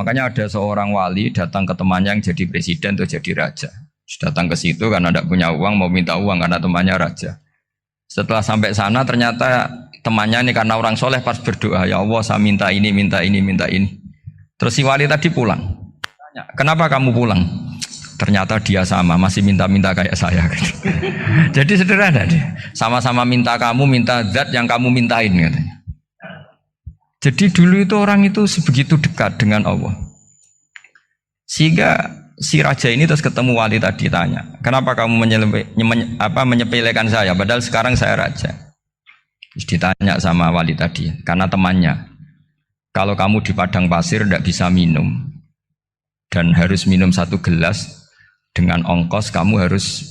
Makanya ada seorang wali datang ke temannya yang jadi presiden atau jadi raja. Datang ke situ karena tidak punya uang, mau minta uang karena temannya raja. Setelah sampai sana ternyata temannya ini karena orang soleh pas berdoa, ya Allah saya minta ini, minta ini, minta ini. Terus si wali tadi pulang. Tanya, kenapa kamu pulang? Ternyata dia sama, masih minta-minta kayak saya. Jadi sederhana deh. Sama-sama minta kamu, minta zat yang kamu mintain katanya. Jadi dulu itu orang itu sebegitu dekat dengan Allah. Sehingga si raja ini terus ketemu wali tadi tanya, kenapa kamu menyepelekan saya padahal sekarang saya raja. Terus ditanya sama wali tadi, karena temannya, kalau kamu di padang pasir tidak bisa minum dan harus minum 1 gelas, dengan ongkos kamu harus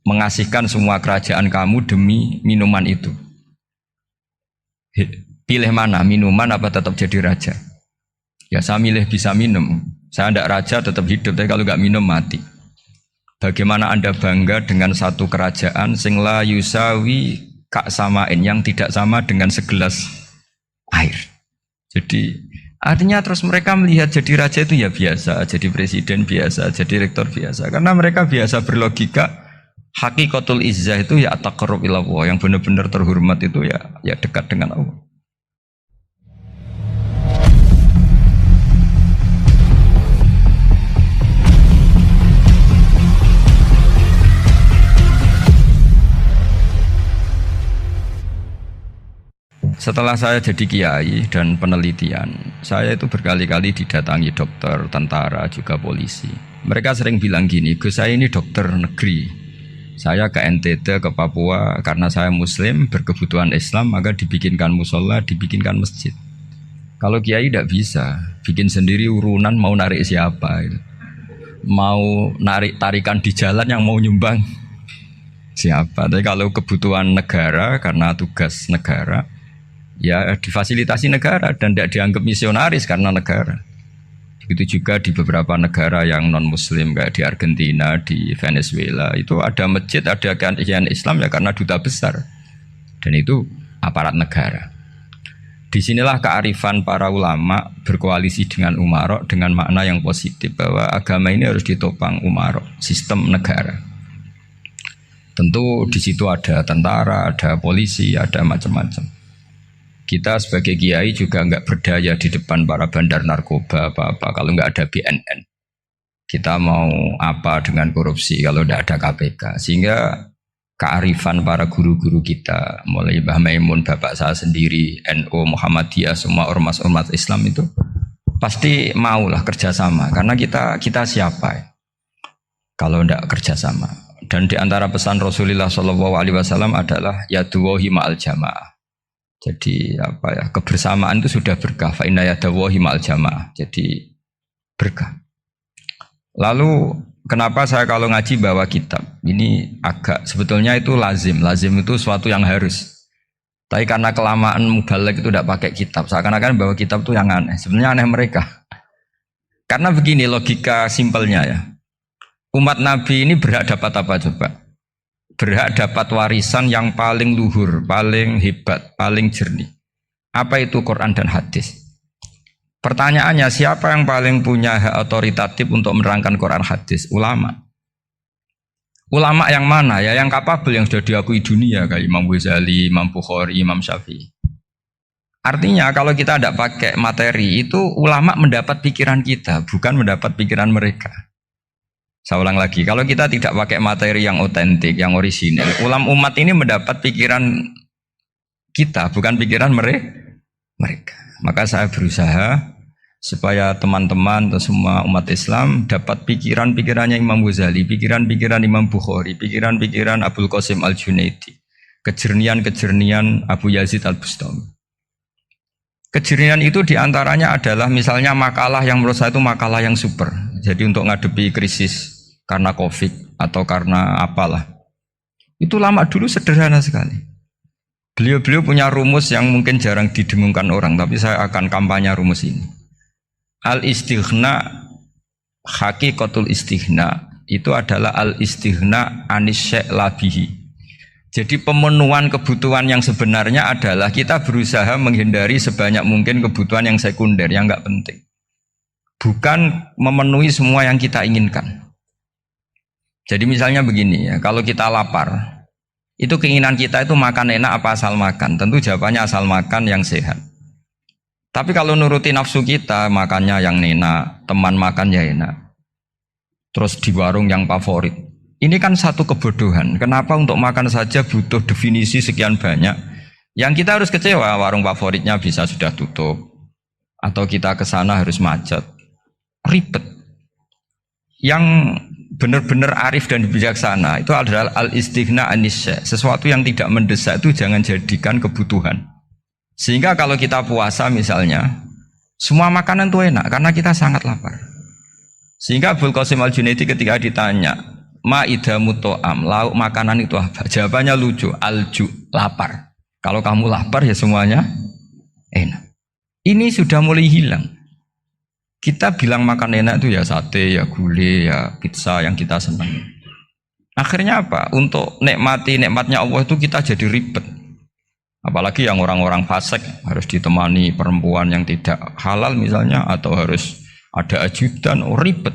mengasihkan semua kerajaan kamu demi minuman itu. Pilih mana, minuman apa tetap jadi raja? Ya saya milih bisa minum. Saya tidak raja tetap hidup, tapi kalau nggak minum mati. Bagaimana Anda bangga dengan satu kerajaan sing la yusawi kak samain, yang tidak sama dengan segelas air. Jadi artinya terus mereka melihat jadi raja itu ya biasa, jadi presiden biasa, jadi rektor biasa. Karena mereka biasa berlogika hakikatul izzah itu ya taqarrub ilallah, yang benar-benar terhormat itu ya dekat dengan Allah. Setelah saya jadi kiai dan penelitian, saya itu berkali-kali didatangi dokter, tentara, juga polisi. Mereka sering bilang gini, Gus saya ini dokter negeri. Saya ke NTT, ke Papua, karena saya muslim, berkebutuhan Islam, maka dibikinkan musola, dibikinkan masjid. Kalau kiai tidak bisa, bikin sendiri urunan mau narik siapa. Mau narik tarikan di jalan yang mau nyumbang siapa. Tapi kalau kebutuhan negara, karena tugas negara, ya difasilitasi negara dan tidak dianggap misionaris karena negara. Begitu juga di beberapa negara yang non muslim kayak di Argentina, di Venezuela, itu ada masjid, ada kajian Islam ya karena duta besar. Dan itu aparat negara. Disinilah kearifan para ulama berkoalisi dengan umarok dengan makna yang positif bahwa agama ini harus ditopang umarok, sistem negara. Tentu di situ ada tentara, ada polisi, ada macam-macam. Kita sebagai kiai juga enggak berdaya di depan para bandar narkoba apa-apa kalau enggak ada BNN. Kita mau apa dengan korupsi kalau enggak ada KPK. Sehingga kearifan para guru-guru kita, mulai Mbah Maimun, bapak saya sendiri, NU, Muhammadiyah, semua ormas-ormas Islam itu pasti maulah kerjasama. Karena kita siapa ya? Kalau enggak kerjasama. Dan di antara pesan Rasulullah SAW adalah yaduwahi ma'al jamaah. Jadi kebersamaan itu sudah berkah. Fa inna yadallahi ma'al jamaah. Jadi berkah. Lalu kenapa saya kalau ngaji bawa kitab? Ini agak sebetulnya itu lazim. Lazim itu suatu yang harus. Tapi karena kelamaan mubalek itu tidak pakai kitab. Seakan-akan bawa kitab itu yang aneh. Sebenarnya aneh mereka. Karena begini logika simpelnya ya. Umat Nabi ini berhak dapat apa coba? Berhak dapat warisan yang paling luhur, paling hebat, paling jernih. Apa itu Quran dan hadis? Pertanyaannya, siapa yang paling punya hak otoritatif untuk menerangkan Quran hadis? Ulama. Ulama yang mana? Ya yang kapabel, yang sudah diakui dunia kayak Imam Ghazali, Imam Bukhari, Imam Syafi'i. Artinya kalau kita tidak pakai materi itu ulama mendapat pikiran kita, bukan mendapat pikiran mereka. Saya ulang lagi, kalau kita tidak pakai materi yang otentik, yang orisinil, umat ini mendapat pikiran kita, bukan pikiran mereka. Maka saya berusaha supaya teman-teman atau semua umat Islam dapat pikiran-pikirannya Imam Ghazali, pikiran-pikiran Imam Bukhari, pikiran-pikiran Abul Qasim Al-Junaidi, kejernian-kejernian Abu Yazid Al-Bustami. Kejernian itu diantaranya adalah misalnya makalah yang menurut saya itu makalah yang super. Jadi untuk ngadepi krisis karena COVID atau karena apalah. Itu lama dulu sederhana sekali. Beliau punya rumus yang mungkin jarang didengungkan orang, tapi saya akan kampanye rumus ini. Al-istighna, hakikatul istighna, itu adalah al-istighna anis syai' labihi. Jadi pemenuhan kebutuhan yang sebenarnya adalah kita berusaha menghindari sebanyak mungkin kebutuhan yang sekunder, yang enggak penting. bukan memenuhi semua yang kita inginkan. Jadi misalnya begini ya, kalau kita lapar, itu keinginan kita itu makan enak apa asal makan? Tentu jawabannya asal makan yang sehat. Tapi kalau nuruti nafsu kita, makannya yang enak, teman makan ya enak. Terus di warung yang favorit. Ini kan satu kebodohan. Kenapa untuk makan saja butuh definisi sekian banyak? Yang kita harus kecewa, warung favoritnya bisa sudah tutup. Atau kita ke sana harus macet. Ribet. Yang benar-benar arif dan bijaksana itu adalah al-istighna anisya. Sesuatu yang tidak mendesak itu jangan jadikan kebutuhan. Sehingga kalau kita puasa misalnya, semua makanan itu enak karena kita sangat lapar. Sehingga Abul Qasim Al-Junaidi ketika ditanya, ma'idamu to'am, lauk makanan itu apa? Jawabannya lucu, alju, lapar. Kalau kamu lapar ya semuanya enak. Ini sudah mulai hilang. Kita bilang makan enak itu ya sate, ya gulai, ya pizza yang kita senang. Akhirnya apa? Untuk nikmatnya Allah itu kita jadi ribet. Apalagi yang orang-orang fasik harus ditemani perempuan yang tidak halal misalnya, atau harus ada ajudan, ribet.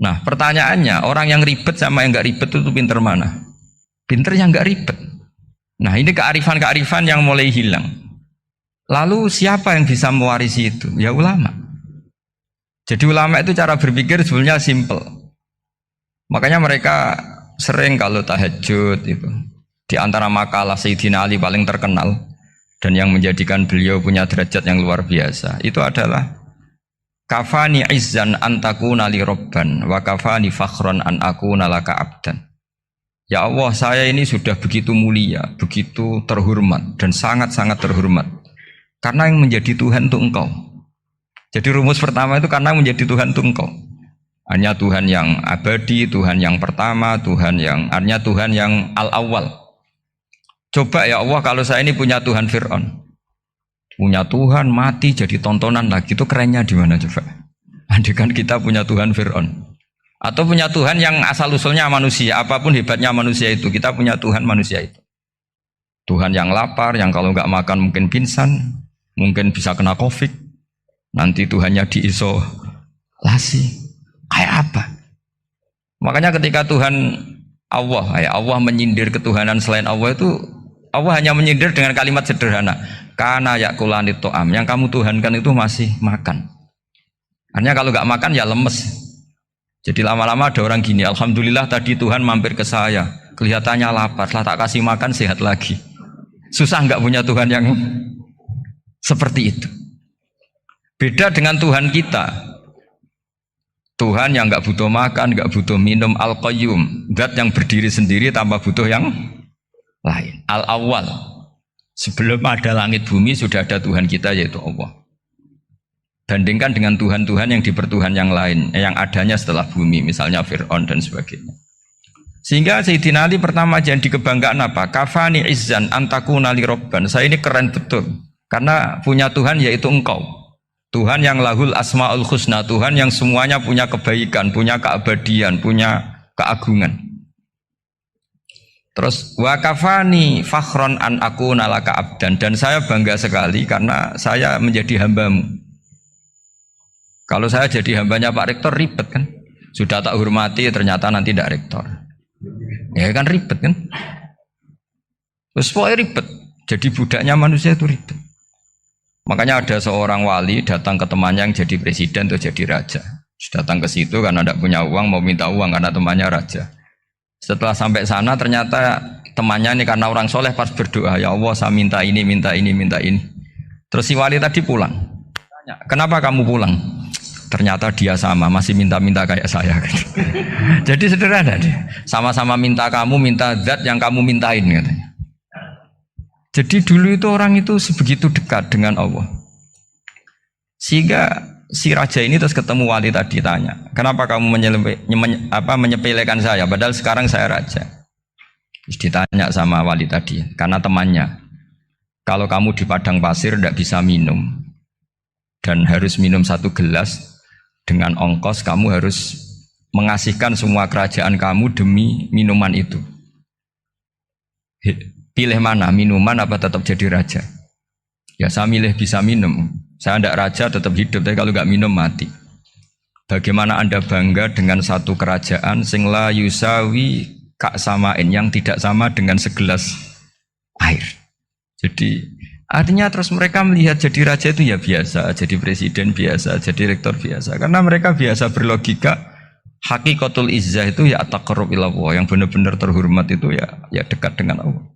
Nah pertanyaannya, orang yang ribet sama yang nggak ribet itu pinter mana? Pinter yang nggak ribet. Nah ini kearifan-kearifan yang mulai hilang. Lalu siapa yang bisa mewarisi itu? Ya ulama. Jadi ulama itu cara berpikir sebenarnya simple. Makanya mereka sering kalau tahajud itu, di antara makalah Sayyidina Ali paling terkenal dan yang menjadikan beliau punya derajat yang luar biasa, itu adalah kafani izzan antakuna li robban wa kafani fakhron an akuna laka abdan. Ya Allah, saya ini sudah begitu mulia, begitu terhormat dan sangat-sangat terhormat karena yang menjadi Tuhan itu Engkau. Jadi rumus pertama itu karena menjadi Tuhan itu Engkau. Hanya Tuhan yang abadi, Tuhan yang pertama, hanya Tuhan yang al-awwal. Coba ya Allah, kalau saya ini punya Tuhan Fir'aun, punya Tuhan mati jadi tontonan lagi, itu kerennya di mana coba? Andaikan kita punya Tuhan Fir'aun, atau punya Tuhan yang asal usulnya manusia, apapun hebatnya manusia itu, kita punya Tuhan manusia itu. Tuhan yang lapar, yang kalau nggak makan mungkin pingsan, mungkin bisa kena COVID, nanti Tuhannya diisolasi, kayak apa? Makanya ketika Tuhan Allah menyindir ketuhanan selain Allah itu, Allah hanya menyindir dengan kalimat sederhana, karena yakulanit to'am, yang kamu tuhankan itu masih makan. Artinya kalau nggak makan ya lemes. Jadi lama-lama ada orang gini, alhamdulillah tadi Tuhan mampir ke saya, kelihatannya lapar, setelah tak kasih makan sehat lagi. Susah nggak punya Tuhan yang seperti itu. Beda dengan Tuhan kita. Tuhan yang nggak butuh makan, nggak butuh minum, al-qayyum, zat yang berdiri sendiri tanpa butuh yang lain. Al-awwal, sebelum ada langit bumi sudah ada Tuhan kita yaitu Allah. Bandingkan dengan Tuhan-Tuhan yang dipertuhan yang lain, yang adanya setelah bumi, misalnya Fir'aun dan sebagainya. Sehingga Sayyidina Ali pertama jadi kebanggaan apa? Kafani izzan antakuna li robban. Saya ini keren betul karena punya Tuhan yaitu Engkau. Tuhan yang lahul asma'ul husna, Tuhan yang semuanya punya kebaikan, punya keabadian, punya keagungan. Terus wa kafani fakhron an akuna laka abdan, dan saya bangga sekali karena saya menjadi hambamu. Kalau saya jadi hambanya Pak Rektor ribet kan? Sudah tak hormati ternyata nanti tidak rektor. Ya kan ribet kan? Terus pokoknya ribet. Jadi budaknya manusia itu ribet. Makanya ada seorang wali datang ke temannya yang jadi presiden atau jadi raja. Datang ke situ karena tidak punya uang, mau minta uang karena temannya raja. Setelah sampai sana ternyata temannya ini karena orang soleh pas berdoa, ya Allah saya minta ini, minta ini, minta ini. Terus si wali tadi pulang. Tanya, kenapa kamu pulang? Ternyata dia sama, masih minta-minta kayak saya. Jadi sederhana deh. Sama-sama minta kamu, minta zat yang kamu mintain katanya. Jadi dulu itu orang itu sebegitu dekat dengan Allah. Sehingga si raja ini terus ketemu wali tadi tanya, kenapa kamu menyepelekan saya padahal sekarang saya raja? Terus ditanya sama wali tadi, karena temannya, kalau kamu di padang pasir tidak bisa minum dan harus minum 1 gelas, dengan ongkos kamu harus mengasihkan semua kerajaan kamu demi minuman itu. Pilih mana, minuman apa tetap jadi raja? Ya saya milih bisa minum. Saya tidak raja tetap hidup, tapi kalau nggak minum mati. Bagaimana Anda bangga dengan satu kerajaan sing la yusawi kak samain yang tidak sama dengan segelas air. Jadi artinya terus mereka melihat jadi raja itu ya biasa, jadi presiden biasa, jadi rektor biasa. Karena mereka biasa berlogika hakikatul izzah itu ya taqarrub ila Allah, yang benar-benar terhormat itu ya dekat dengan Allah.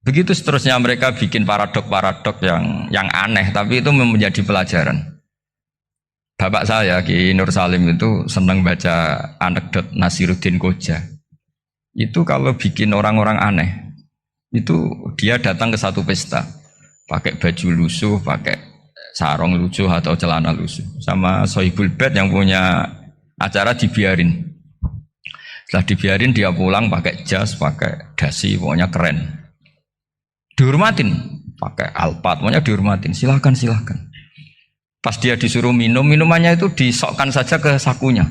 Begitu seterusnya mereka bikin paradok-paradok yang aneh, tapi itu menjadi pelajaran. Bapak saya Ki Nur Salim itu senang baca anekdot Nasiruddin Koja. Itu kalau bikin orang-orang aneh, itu dia datang ke satu pesta, pakai baju lusuh, pakai sarung lusuh atau celana lusuh, sama Sohibul Bait yang punya acara dibiarin. Setelah dibiarin dia pulang pakai jas, pakai dasi, pokoknya keren. Dihormatin, pakai alpat, pokoknya dihormatin. Silakan. Pas dia disuruh minum, minumannya itu disokkan saja ke sakunya.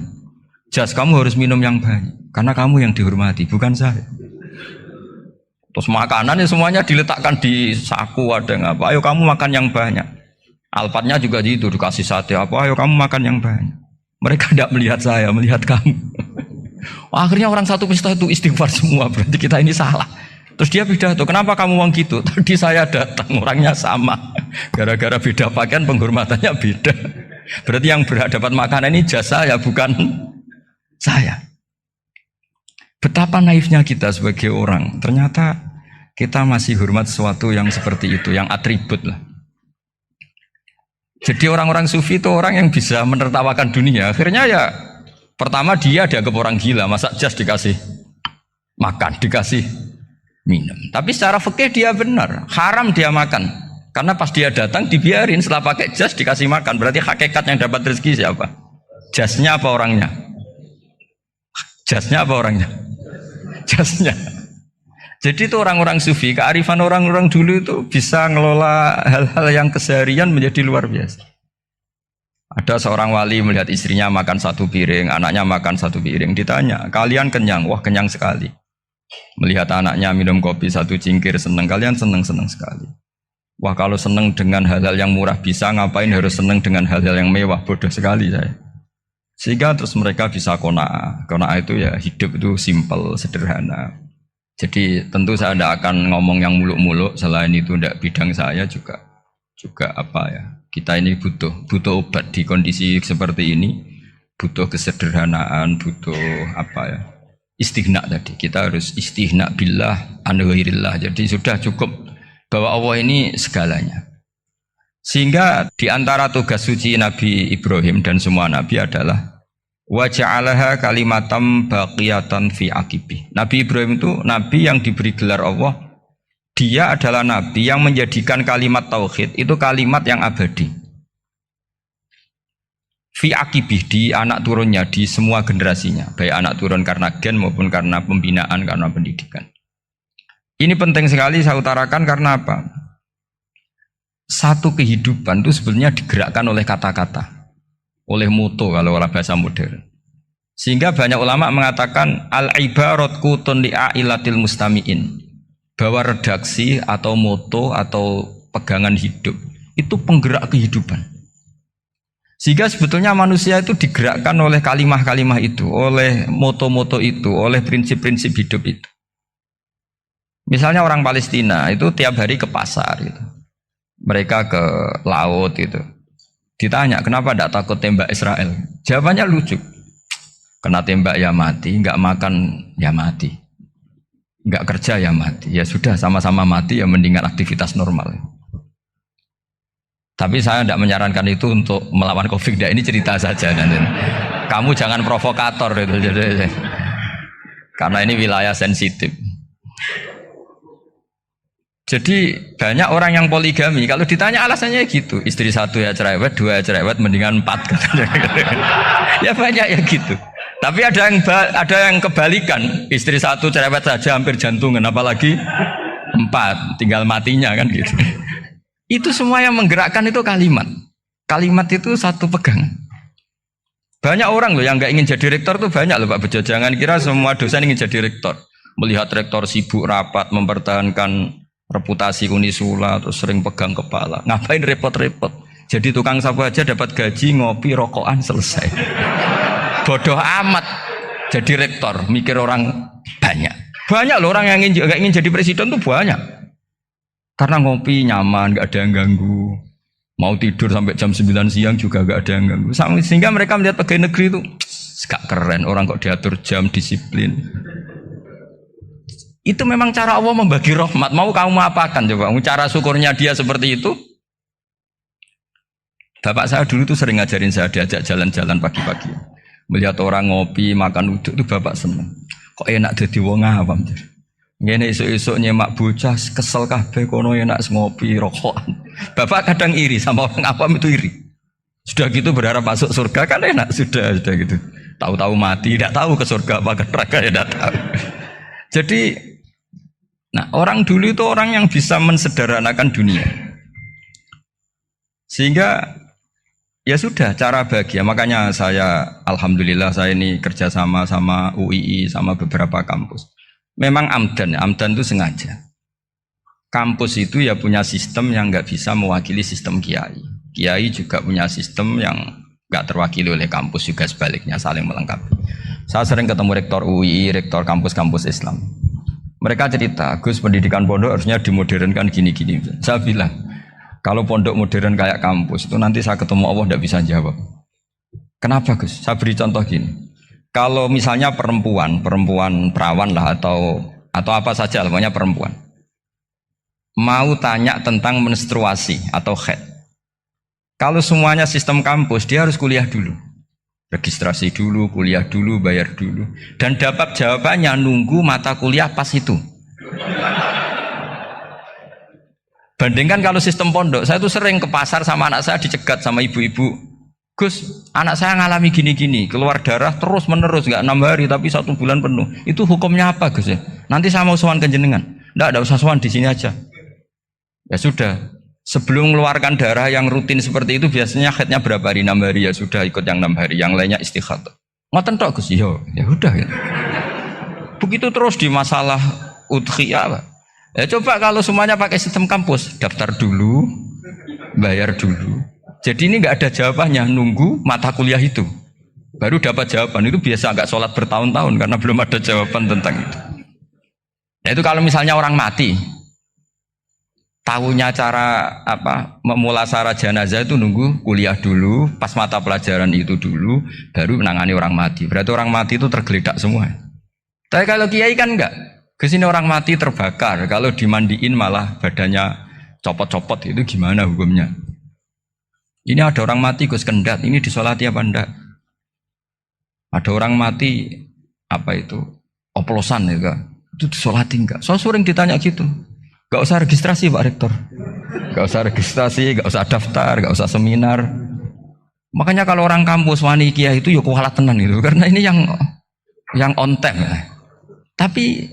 Jas, kamu harus minum yang banyak, karena kamu yang dihormati, bukan saya. Terus makanannya semuanya diletakkan di saku, ada yang apa, ayo kamu makan yang banyak. Alpatnya juga gitu, dikasih sate apa, ayo kamu makan yang banyak. Mereka tidak melihat saya, melihat kamu. Akhirnya orang satu pesta itu istighfar semua, berarti kita ini salah. Terus dia pidato, kenapa kamu uang gitu? Tadi saya datang, orangnya sama. Gara-gara beda pakaian, penghormatannya beda. Berarti yang berhak dapat makanan ini jasa ya, bukan saya. Betapa naifnya kita sebagai orang. Ternyata kita masih hormat sesuatu yang seperti itu, yang atribut lah. Jadi orang-orang sufi itu orang yang bisa menertawakan dunia. Akhirnya ya, pertama dia dianggap orang gila, masa jas dikasih makan, dikasih minum. Tapi secara fikih dia benar, haram dia makan. Karena pas dia datang dibiarin, setelah pakai jas dikasih makan. Berarti hakikat yang dapat rezeki siapa? Jasnya apa orangnya? Jasnya apa orangnya? Jasnya. Jadi itu orang-orang sufi, kearifan orang-orang dulu itu bisa ngelola hal-hal yang keseharian menjadi luar biasa. Ada seorang wali melihat istrinya makan satu piring, anaknya makan satu piring. Ditanya, kalian kenyang? Wah, kenyang sekali. Melihat anaknya minum kopi satu cingkir, senang. Kalian senang-senang sekali. Wah, kalau senang dengan hal-hal yang murah bisa, ngapain harus senang dengan hal-hal yang mewah? Bodoh sekali saya. Sehingga terus mereka bisa qanaah. Qanaah itu ya hidup itu simpel, sederhana. Jadi tentu saya tidak akan ngomong yang muluk-muluk, selain itu tidak bidang saya juga apa ya. Kita ini butuh obat di kondisi seperti ini, butuh kesederhanaan, butuh apa ya? Istighna tadi. Kita harus istighna billah an ghairillah. Jadi sudah cukup bahwa Allah ini segalanya. Sehingga di antara tugas suci Nabi Ibrahim dan semua nabi adalah wa ja'alaha kalimatam baqiyatan fi aqibi. Nabi Ibrahim itu nabi yang diberi gelar Allah. Dia adalah nabi yang menjadikan kalimat tauhid itu kalimat yang abadi. Fi aqibi, di anak turunnya, di semua generasinya, baik anak turun karena gen maupun karena pembinaan, karena pendidikan. Ini penting sekali saya utarakan karena apa? Satu kehidupan itu sebenarnya digerakkan oleh kata-kata, oleh moto kalau orang bahasa modern. Sehingga banyak ulama mengatakan al-ibarat kutun li'ailatil mustami'in, bahwa redaksi atau moto atau pegangan hidup itu penggerak kehidupan. Sehingga sebetulnya manusia itu digerakkan oleh kalimah-kalimah itu, oleh moto-moto itu, oleh prinsip-prinsip hidup itu. Misalnya orang Palestina itu tiap hari ke pasar gitu. Mereka ke laut itu. Ditanya, kenapa tidak takut tembak Israel? Jawabannya lucu. Kena tembak ya mati, nggak makan ya mati. Nggak kerja ya mati. Ya sudah, sama-sama mati ya mendingan aktivitas normal. Tapi saya tidak menyarankan itu untuk melawan COVID. Ini cerita saja. Kamu jangan provokator itu. Karena ini wilayah sensitif. Jadi banyak orang yang poligami, kalau ditanya alasannya gitu, istri satu ya cerewet, dua ya cerewet, mendingan 4 katanya. Ya banyak ya gitu. Tapi ada yang kebalikan, istri satu cerewet saja hampir jantungan, apalagi 4, tinggal matinya kan gitu. Itu semua yang menggerakkan itu kalimat. Kalimat itu satu pegangan. Banyak orang loh yang nggak ingin jadi rektor tuh banyak loh Pak Bejo. Jangan kira semua dosen ingin jadi rektor. Melihat rektor sibuk rapat mempertahankan reputasi Unisula terus sering pegang kepala. Ngapain repot-repot? Jadi tukang sapu aja dapat gaji, ngopi, rokokan, selesai. Bodoh amat. Jadi rektor, mikir orang banyak. Banyak loh orang yang ingin jadi presiden tuh banyak. Karena ngopi nyaman, gak ada yang ganggu. Mau tidur sampai jam 9 siang juga gak ada yang ganggu. Sehingga mereka melihat pegawai negeri itu gak keren, orang kok diatur jam, disiplin. Itu memang cara Allah membagi rahmat. Mau kamu apakan coba? Cara syukurnya dia seperti itu. Bapak saya dulu tuh sering ngajarin saya, diajak jalan-jalan pagi-pagi. Melihat orang ngopi, makan uduk itu bapak seneng. Kok enak jadi wong awam. Ngene esuk-esuk nyemak bocah kesel kabeh kono enak ngopi rokokan. Bapak kadang iri sama orang awam itu iri. Sudah gitu berharap masuk surga kan enak sudah gitu. Tahu-tahu mati, tidak tahu ke surga apa ke neraka ya tidak tahu. Jadi nah, orang dulu itu orang yang bisa mensederhanakan dunia. Sehingga ya sudah cara bahagia. Makanya saya alhamdulillah saya ini kerjasama sama UII sama beberapa kampus. Memang amdan itu sengaja. Kampus itu ya punya sistem yang nggak bisa mewakili sistem kiai. Kiai juga punya sistem yang nggak terwakili oleh kampus juga sebaliknya saling melengkapi. Saya sering ketemu rektor UII, rektor kampus-kampus Islam. Mereka cerita, Gus pendidikan pondok harusnya dimodernkan gini-gini. Saya bilang, kalau pondok modern kayak kampus itu nanti saya ketemu Allah tidak bisa jawab. Kenapa Gus? Saya beri contoh gini. Kalau misalnya perempuan perawan lah atau apa saja, pokoknya perempuan mau tanya tentang menstruasi atau haid. Kalau semuanya sistem kampus, dia harus kuliah dulu. Registrasi dulu, kuliah dulu, bayar dulu. Dan dapat jawabannya nunggu mata kuliah pas itu. Bandingkan kalau sistem pondok, saya tuh sering ke pasar sama anak saya dicegat sama ibu-ibu. Gus, anak saya ngalami gini-gini, keluar darah terus menerus, nggak 6 hari tapi 1 bulan penuh. Itu hukumnya apa Gus ya? Nanti saya mau sowan ke jenengan. Nggak usah sowan di sini aja. Ya sudah, sebelum mengeluarkan darah yang rutin seperti itu biasanya haidnya berapa hari? 6 hari ya sudah ikut yang 6 hari, yang lainnya istighatsah. Ngoten tok Gus, ya udah ya. Begitu terus di masalah udhiyah. Ya coba kalau semuanya pakai sistem kampus, daftar dulu, bayar dulu. Jadi ini nggak ada jawabannya, nunggu mata kuliah itu baru dapat jawaban. Itu biasa nggak sholat bertahun-tahun karena belum ada jawaban tentang itu. Nah itu kalau misalnya orang mati, tahunya cara apa memulasara jenazah itu nunggu kuliah dulu, pas mata pelajaran itu dulu, baru menangani orang mati. Berarti orang mati itu tergeledak semua. Tapi kalau kiai kan enggak. Kesini orang mati terbakar, kalau dimandiin malah badannya copot-copot, itu gimana hukumnya? Ini ada orang mati Gus Kendat, ini disolati apa enggak? Ada orang mati apa itu oplosan ya kan? Itu disolati enggak? So sering ditanya gitu. Gak usah registrasi Pak Rektor, gak usah registrasi, gak usah daftar, gak usah seminar. Makanya kalau orang kampus wani kiai itu ya kualat tenan itu, karena ini yang on time ya. Tapi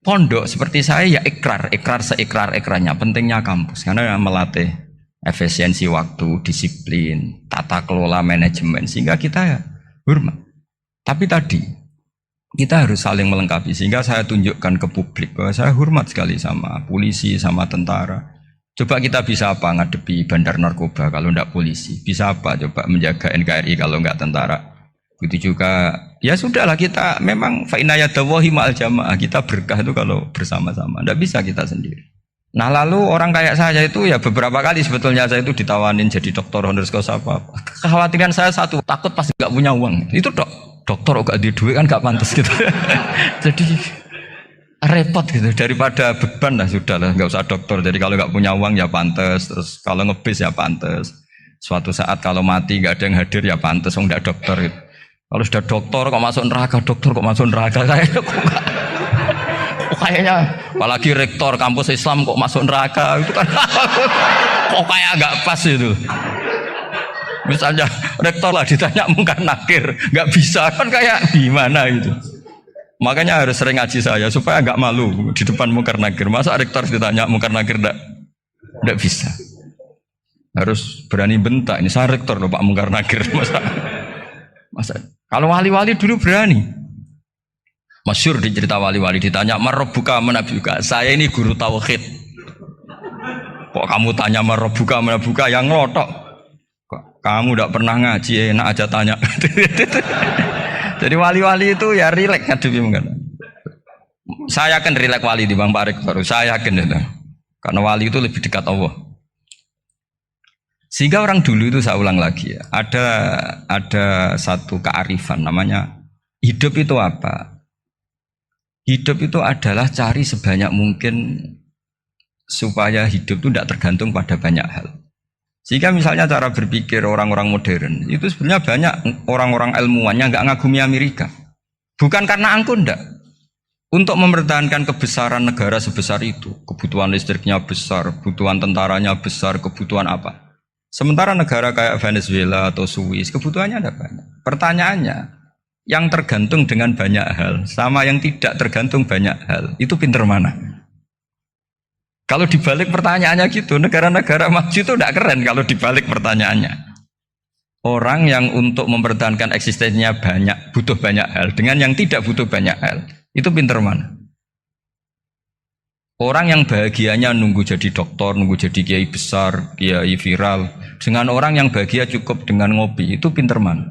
pondok seperti saya ya ikrar seikrar-ikrarnya pentingnya kampus karena melatih efisiensi waktu, disiplin, tata kelola manajemen sehingga kita ya hormat. Tapi tadi kita harus saling melengkapi sehingga saya tunjukkan ke publik bahwa saya hormat sekali sama polisi, sama tentara. Coba kita bisa apa ngadepi bandar narkoba kalau enggak polisi? Bisa apa coba menjaga NKRI kalau enggak tentara? Begitu juga ya sudahlah kita memang fa inna yadallahi ma'al jamaah, kita berkah itu kalau bersama-sama. Enggak bisa kita sendiri. Nah lalu orang kayak saya itu ya beberapa kali sebetulnya saya itu ditawanin jadi dokter honoris causa apa. Kekhawatiran saya satu, takut pasti nggak punya uang. Itu dokter gak di duit kan gak pantas gitu. Jadi repot gitu, daripada beban lah sudah lah nggak usah dokter. Jadi kalau nggak punya uang ya pantas, terus kalau ngebis ya pantas. Suatu saat kalau mati nggak ada yang hadir ya pantas, nggak dokter gitu. Kalau sudah dokter kok masuk neraka, dokter kok masuk neraka kayaknya apalagi rektor kampus Islam kok masuk neraka itu kan kok kayak nggak pas itu. Misalnya rektor lah ditanya mungkar nakir nggak bisa kan kayak gimana itu. Makanya harus sering ngaji saya supaya nggak malu di depan mungkar nakir. Masa rektor ditanya mungkar nakir nggak bisa. Harus berani bentak. Ini saya rektor loh Pak mungkar nakir. Masa kalau wali-wali dulu berani. Masyhur di cerita wali-wali ditanya marobuka menabiuka. Saya ini guru tauhid. Kok kamu tanya merabuka yang ngelotok? Kok kamu tidak pernah ngaji, enak aja tanya. Jadi wali-wali itu ya rileks ngadepi mungkin. Saya yakin rileks wali di Bang Pak Rektor. Saya yakin itu. Karena wali itu lebih dekat Allah. Sehingga orang dulu itu saya ulang lagi ya, ada satu kearifan namanya hidup itu apa? Hidup itu adalah cari sebanyak mungkin supaya hidup itu tidak tergantung pada banyak hal. Sehingga misalnya cara berpikir orang-orang modern itu sebenarnya banyak orang-orang ilmuwan yang nggak ngagumi Amerika. Bukan karena angkuh ndak. Untuk mempertahankan kebesaran negara sebesar itu, kebutuhan listriknya besar, kebutuhan tentaranya besar, kebutuhan apa? Sementara negara kayak Venezuela atau Swiss kebutuhannya ada banyak. Pertanyaannya, yang tergantung dengan banyak hal sama yang tidak tergantung banyak hal, itu pinter mana? Kalau dibalik pertanyaannya gitu, negara-negara maju itu tidak keren kalau dibalik pertanyaannya. Orang yang untuk mempertahankan eksistensinya banyak, butuh banyak hal, dengan yang tidak butuh banyak hal, itu pinter mana? Orang yang bahagianya nunggu jadi dokter, nunggu jadi kiai besar, kiai viral, dengan orang yang bahagia cukup dengan ngopi, itu pinter mana?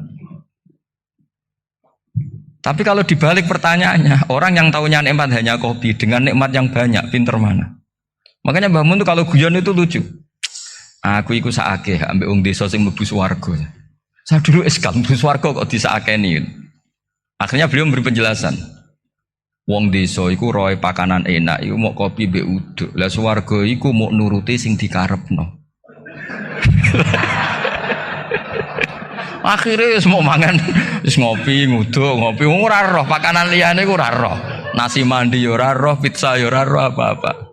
Tapi kalau dibalik pertanyaannya, orang yang tahunya nikmat hanya kopi, dengan nikmat yang banyak, pinter mana? Makanya Mbah Mun tuh kalau guyon itu lucu. Aku ikut saake, ambek wong desa sing mlebu swarga. Saya dulu eskal mlebu swarga kok disakeni. Akhirnya beliau memberi penjelasan. Wong desa iku roe pakanan enak, iku mau kopi mbek uduk. Lah swarga iku mau nuruti sing dikarepno. Akhirnya wis mau mangan, wis ngopi, nguduk, ngopi ora roh pakanan liyane iku ora roh. Nasi mandi yo ora roh, pizza yo ora roh apa-apa.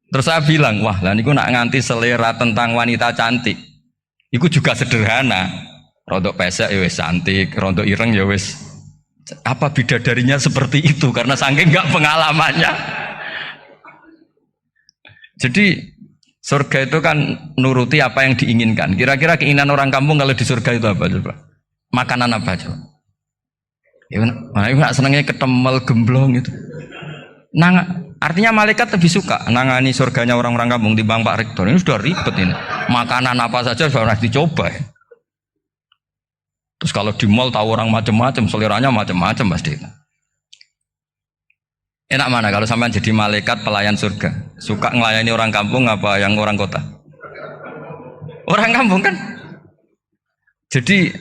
Terus saya bilang, wah lah niku nak nganti selera tentang wanita cantik. Iku juga sederhana. Rontok pesek ya wis cantik, rontok ireng ya wis. Apa bidadarinya seperti itu karena saking enggak pengalamannya. Jadi surga itu kan nuruti apa yang diinginkan. Kira-kira keinginan orang kampung kalau di surga itu apa coba? Makanan apa coba? Ya, nah, senengnya ketemel gemblong itu. Artinya malaikat lebih suka nangani surganya orang-orang kampung timbang Pak Rektor. Ini sudah ribet ini. Makanan apa saja sudah pernah dicoba ya. Terus kalau di mall tahu orang macam-macam, seleranya macam-macam pasti. Enak mana kalau sampai jadi malaikat pelayan surga? Suka ngelayani orang kampung apa yang orang kota? Orang kampung kan? Jadi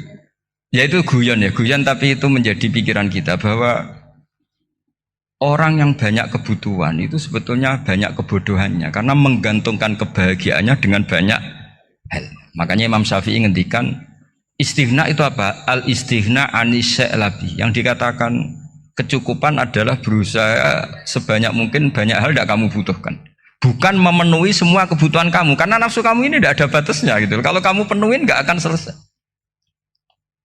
ya itu guyon tapi itu menjadi pikiran kita bahwa orang yang banyak kebutuhan itu sebetulnya banyak kebodohannya karena menggantungkan kebahagiaannya dengan banyak hal. Makanya Imam Syafi'i ngendikan istighna itu apa? Al istighna anisya'i. Yang dikatakan kecukupan adalah berusaha sebanyak mungkin banyak hal tidak kamu butuhkan. Bukan memenuhi semua kebutuhan kamu karena nafsu kamu ini tidak ada batasnya gitu. Kalau kamu penuhin nggak akan selesai.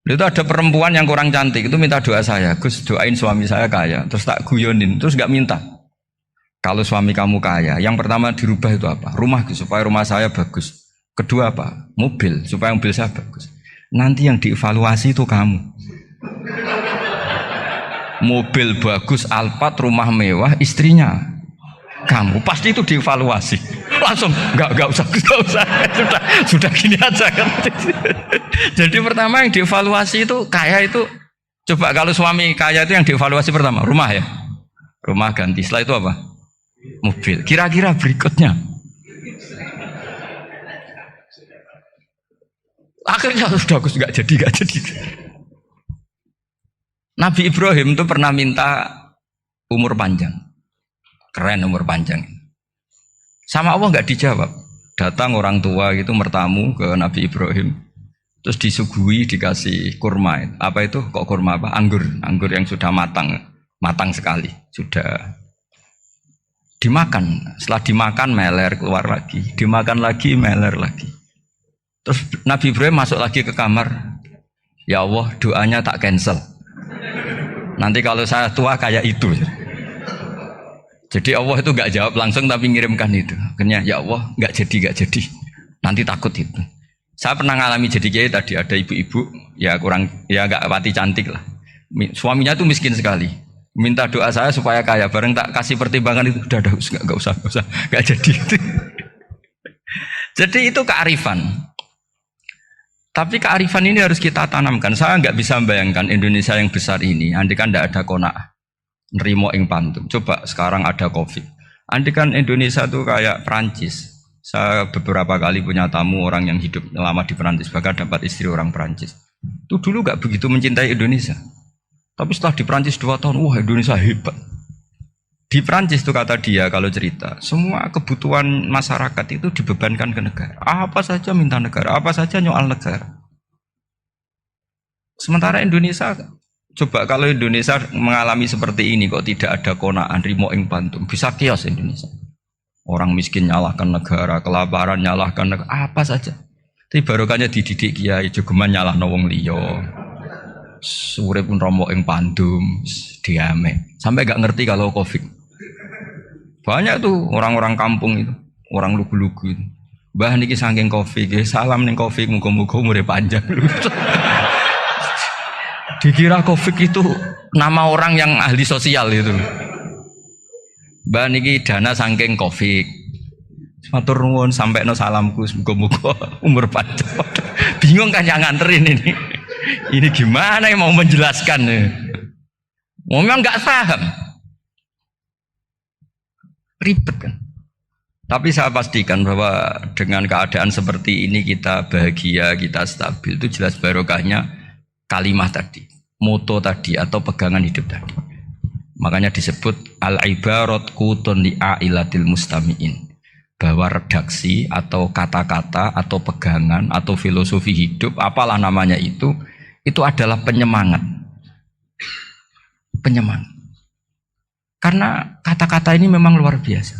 Itu ada perempuan yang kurang cantik itu minta doa saya, Gus doain suami saya kaya, terus tak guyonin, terus nggak minta. Kalau suami kamu kaya, yang pertama dirubah itu apa? Rumah supaya rumah saya bagus. Kedua apa? Mobil supaya mobil saya bagus. Nanti yang dievaluasi itu kamu. Mobil bagus, Alphard, rumah mewah, istrinya kamu pasti itu dievaluasi. Langsung nggak usah sudah gini aja kan. Jadi pertama yang dievaluasi itu kaya itu coba kalau suami kaya itu yang dievaluasi pertama rumah ya, rumah ganti. Setelah itu apa? Mobil. Kira-kira berikutnya akhirnya sudah aku nggak jadi. Nabi Ibrahim itu pernah minta umur panjang, keren umur panjang. Sama Allah nggak dijawab. Datang orang tua gitu mertamu ke Nabi Ibrahim, terus disuguhi dikasih kurma. Apa itu? Kok kurma apa? Anggur yang sudah matang sekali, sudah dimakan. Setelah dimakan meler keluar lagi, dimakan lagi meler lagi. Terus Nabi Ibrahim masuk lagi ke kamar. Ya Allah, doanya tak cancel. Nanti kalau saya tua kayak itu. Jadi Allah itu nggak jawab langsung tapi ngirimkan itu. Akhirnya ya Allah nggak jadi. Nanti takut itu. Saya pernah ngalami jadi kiai tadi ada ibu-ibu ya nggak pati cantik lah. Suaminya tuh miskin sekali. Minta doa saya supaya kaya. Bareng tak kasih pertimbangan itu udah nggak usah nggak jadi. Jadi itu kearifan. Tapi kearifan ini harus kita tanamkan. Saya nggak bisa membayangkan Indonesia yang besar ini, andai kan tidak ada qanaah, nerimo ing pantum. Coba sekarang ada COVID. Andai kan Indonesia itu kayak Prancis. Saya beberapa kali punya tamu orang yang hidup lama di Prancis, bahkan dapat istri orang Prancis. Itu dulu nggak begitu mencintai Indonesia. Tapi setelah di Prancis 2 tahun, wah Indonesia hebat. Di Prancis itu kata dia kalau cerita, semua kebutuhan masyarakat itu dibebankan ke negara. Apa saja minta negara, apa saja nyoal negara. Sementara Indonesia, coba kalau Indonesia mengalami seperti ini kok tidak ada qanaah rimo ing pantum, bisa kios Indonesia. Orang miskin nyalahkan negara, kelaparan nyalahkan negara, apa saja. Tapi barokahnya dididik kiai jogeman nyalahno wong liya. Urip pun romo ing pandum, diame. Sampai gak ngerti kalau Covid. Banyak tuh orang-orang kampung itu, orang lugu-lugu itu. Mbah niki saking Covid, salam ning Covid, muga-muga umure panjang. Dikira Covid itu nama orang yang ahli sosial itu. Mbah niki dana saking Covid. Matur nuwun sampekno salamku, muga-muga umur panjang. Bingung kan yang nganterin ini. Ini gimana yang mau menjelaskan? Memang nggak paham. Ribet kan. Tapi saya pastikan bahwa dengan keadaan seperti ini kita bahagia, kita stabil, itu jelas barokahnya kalimat tadi, moto tadi atau pegangan hidup tadi. Makanya disebut al-ibarat qutun li'ailatil mustami'in, bahwa redaksi atau kata-kata atau pegangan atau filosofi hidup, apalah namanya itu adalah penyemangat. Penyemangat. Karena kata-kata ini memang luar biasa.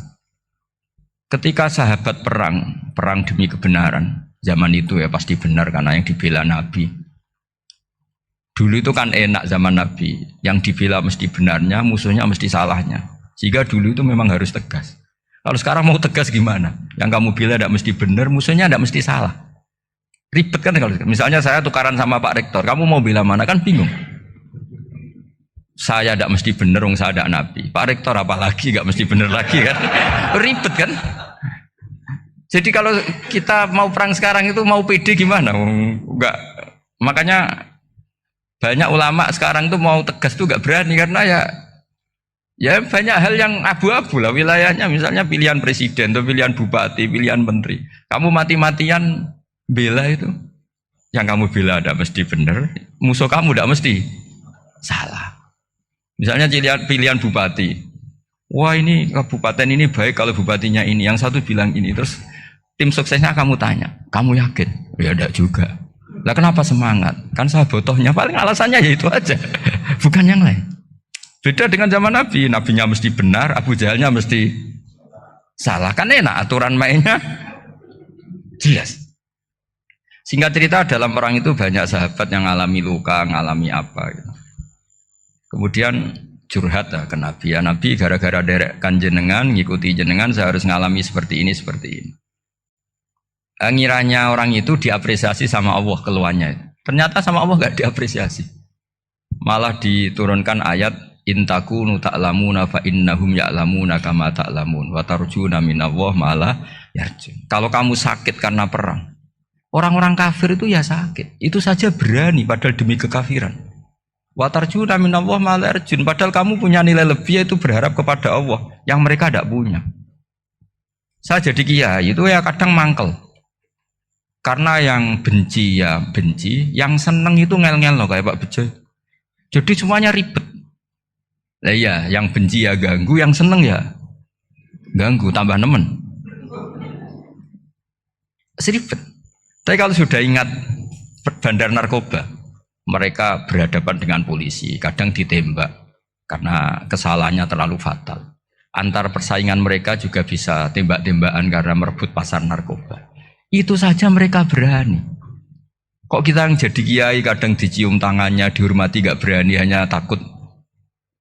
Ketika sahabat perang demi kebenaran, zaman itu ya pasti benar karena yang dibela Nabi. Dulu itu kan enak zaman Nabi, yang dibela mesti benarnya, musuhnya mesti salahnya. Sehingga dulu itu memang harus tegas. Kalau sekarang mau tegas gimana? Yang kamu bela tidak mesti benar, musuhnya tidak mesti salah. Ribet kan kalau misalnya saya tukaran sama Pak Rektor, kamu mau bela mana kan bingung. Saya tidak mesti benar, saya tidak Nabi. Pak Rektor apalagi nggak mesti benar lagi kan? Ribet kan? Jadi kalau kita mau perang sekarang itu mau pede gimana? Enggak. Makanya banyak ulama sekarang tuh mau tegas tuh nggak berani karena ya banyak hal yang abu-abu lah wilayahnya. Misalnya pilihan presiden atau pilihan bupati, pilihan menteri. Kamu mati-matian bela itu, yang kamu bela tidak mesti benar, musuh kamu tidak mesti salah. Misalnya pilihan bupati, wah ini kabupaten ini baik kalau bupatinya ini, yang satu bilang ini, terus tim suksesnya kamu tanya, kamu yakin? Ya tidak juga. Lah kenapa semangat? Kan sahabotohnya paling alasannya ya itu aja, bukan yang lain. Beda dengan zaman Nabi, nabinya mesti benar, Abu Jahalnya mesti salah. Kan enak aturan mainnya jelas. Singkat cerita dalam perang itu banyak sahabat yang alami luka, ngalami apa gitu. Kemudian curhat ke Nabi, ya Nabi gara-gara derekkan jenengan, ngikuti jenengan saya harus ngalami seperti ini, seperti ini. Ngiranya orang itu diapresiasi sama Allah keluarnya. Ternyata sama Allah gak diapresiasi. Malah diturunkan ayat intakunu ta'lamuna fa innahum ya'lamuna kama ta'lamun wa tarjuna minallah malah yarjun. Kalau kamu sakit karena perang, orang-orang kafir itu ya sakit. Itu saja berani padahal demi kekafiran. Wa tarjuna minallah malah yarjun. Padahal kamu punya nilai lebih yaitu berharap kepada Allah yang mereka tidak punya. Saya jadi kiai itu ya kadang mangkel. Karena yang benci ya benci, yang seneng itu ngel-ngel loh kayak Pak Bejo. Jadi semuanya ribet. Lah iya, yang benci ya ganggu, yang seneng ya ganggu, tambah nemen. Seribet. Tapi kalau sudah ingat bandar narkoba, mereka berhadapan dengan polisi, kadang ditembak karena kesalahannya terlalu fatal. Antar persaingan mereka juga bisa tembak-tembakan karena merebut pasar narkoba. Itu saja mereka berani. Kok kita yang jadi kiai kadang dicium tangannya, dihormati gak berani, hanya takut